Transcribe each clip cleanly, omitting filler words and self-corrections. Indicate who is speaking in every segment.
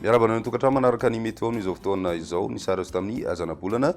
Speaker 1: miarabana ny tokantrano manaraka ny mety ao no izao fotoana izao ny sara tamin'ny azanabolana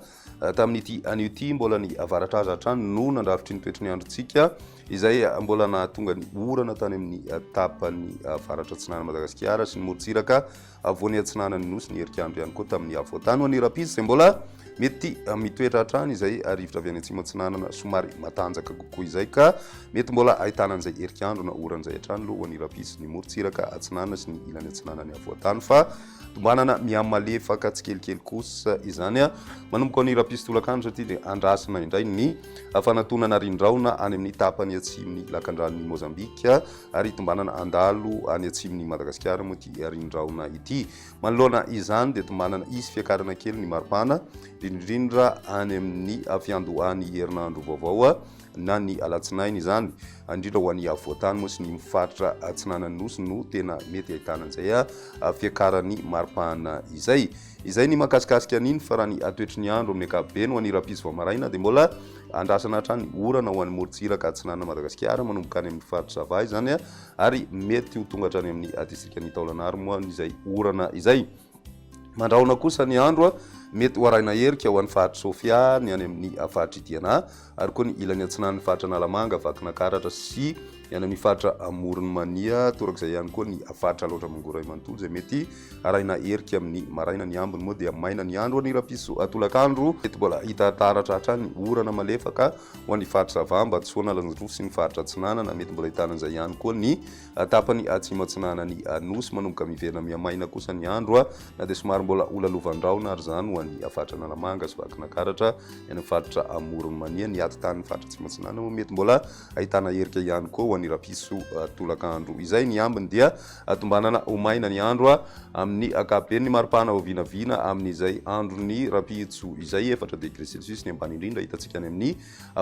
Speaker 1: tamin'ity anio ty mbola ny avaratra aza hatrany no nandrafitry ny toetry ny androntsika izay mbola nahatonga ny orana tany amin'ny tapany avaratra atsinana Madagasikara sy ny morotsiraka avoany atsinana ny nosy ny herikandro ihany koa tamin'ny avoatany ho any rapizy izay mbola mety mitoetra hatrany izay rivotra avy any atsimo atsinanana somary matanjaka kokoa izay ka mety mbola ahitana an'izay herikandro na oran'izay hatrany aloha ho any rapizy ny morotsiraka atsinana sy ny ilany atsinana ny avoatany fa tombanana miamalefaka tsikelikely kosa izany manomboka ny rapizy tolakandro satria dia andrasana indray ny fanatonana rindraona any amin'ny tapany atsimony lakandrany Mozambika ary tombanana andalo any atsimony Madagasikara moa ty rindraona ity manoloana izany dia tombanana isy fiakarana kely ny maripana indrindra any amin'ny fiandohany herinandro vaovao na ny alatsinainy izany indrindra ho an'ny avoatany moa sy ny mifaritra atsinanany nosy no tena mety ahitana an'izay fiakarany maripana izay ny makasikasika an'iny fa raha ny atoetry ny andro amin'ny ankapobeny ho an'ny rapizy vao maraina dia mbola andrasana hatrany orana ho an'ny morotsiraka atsinana Madagasikara manomboka any amin'ny faritra Zava izany ary mety ho tonga hatrany amin'ny distrika ny Taolagnaro moa izay orana izay mandraona kosa ny andro mety ho arahina herika ho an'ny faritra Sofia ny any amin'ny faritra Idiana ary koa ny ilany atsinan'ny faritra Nalamanga vakina karatra sy ny any amin'ny faritra Morony Mania torak'izay ihany koa ny faritra loatra Mongoray manontolo izay mety arahina herika amin'ny maraina ny ambiny moa dia maina ny andro ny rapizy tolakandro mety mbola hita taratra hatrany orana malefaka ho an'ny faritra Zavamba Tsoana Lanjiro sy ny faritra Atsinanana mety mbola hitana an'izay ihany koa ny tapany atsimo atsinana ny nosy manomboka miverina miamaina kosa ny andro na dia somary mbola olalovandravona ary zany ho an'ny faritra Nalamanga sy vakina karatra ny amin'ny faritra Morony Mania ny atitany faritra atsimo atsinana moa mety mbola ahitana herika ihany koa ho an'ny rapizo tolakandro izay ny ambiny dia tombanana omaina ny andro amin'ny ankapobeny ny maripana ho vinavina amin'izay androny rapizo izay 4 degré celsius ny ambany indrindra hitantsika any amin'ny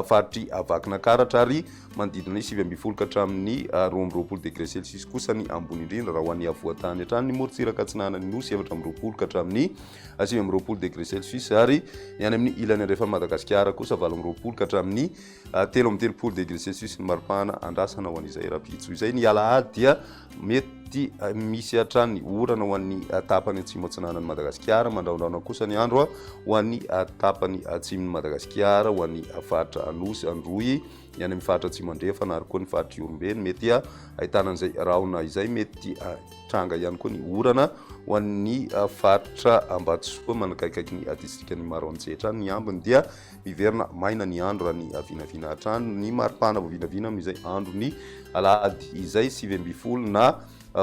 Speaker 1: faritry vakina karatra ary manodidina 7 ka hatramin'ny 12 degré celsius kosa ny ambony indrindra raha ho an'ny avoatany hatrany ny morotsiraka atsinana ny nosy 7 ka hatramin'ny 7 degré celsius ary ny any amin'ny ilany andrefany Madagasikara kosa 20 ka hatramin'ny 13 degré celsius ny maripana andrasana ho an'izay rapizo izay ny alahady dia mety misy hatrany orana ho an'ny tapany atsimo atsinanany Madagasikara mandraondraona kosa ny andro ho an'ny tapany atsimony Madagasikara ho an'ny faritra Anosy Androy ny any amin'ny faritra atsimo andrefana ary koa ny faritra Iombeny mety ahitana an'izay raona izay mety tranga ihany koa ny orana ho an'ny faritra Ambatsoa manakaikaiky ny distrika ny Maroantsetra ny ambiny dia miverina maina ny andro raha ny vinavina hatrany ny maripana vao vinavina amin'izay andro ny alahady izay 7 na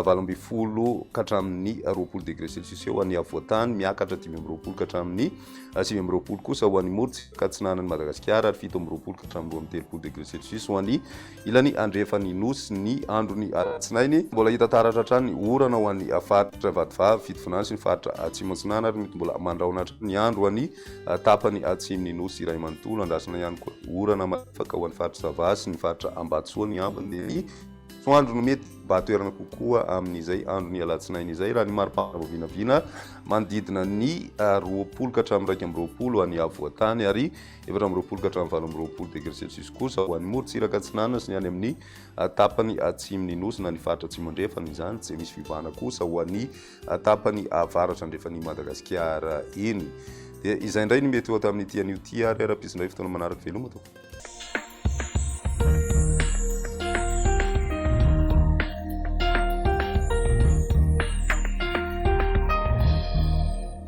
Speaker 1: 20 ka hatramin'ny 20 degré celsius eo an'ny avoatany miakatra 10 ka hatramin'ny 7 kosa ho an'ny morotsiraka atsinanany Madagasikara ary 7 ka hatramin'ny 13 degré celsius ho an'ny ilany andrefany nosy ny androny alatsinainy mbola hita taratra hatrany orana ho an'ny faritra Vadivavy Fitovinany sy ny faritra atsimo atsinana ary mety mbola mandraona hatrany ny andro ho an'ny tapany atsimony nosy Iray manontolo andrasana ihany koa orana malefaka ho an'ny faritra Zava sy ny faritra Ambatsoa ny ambiny so andro no mety mba toerana kokoa amin'izay andro ny alatsinainy izay raha ny maripana vao vinavina manodidina ny 20 ka hatramin'ny 20 ho an'ny avoatany ary 20 ka hatramin'ny 20 degré celsius kosa ho an'ny morotsiraka atsinana sy ny any amin'ny tapany atsimony nosy na ny faritra atsimo andrefana izany tsy misy fivahana kosa ho an'ny tapany avaratra andrefany Madagasikara iny dia izay indray ny mety ho tamin'ity an'io ty ary rapizy indray fotoana manaraka veloma to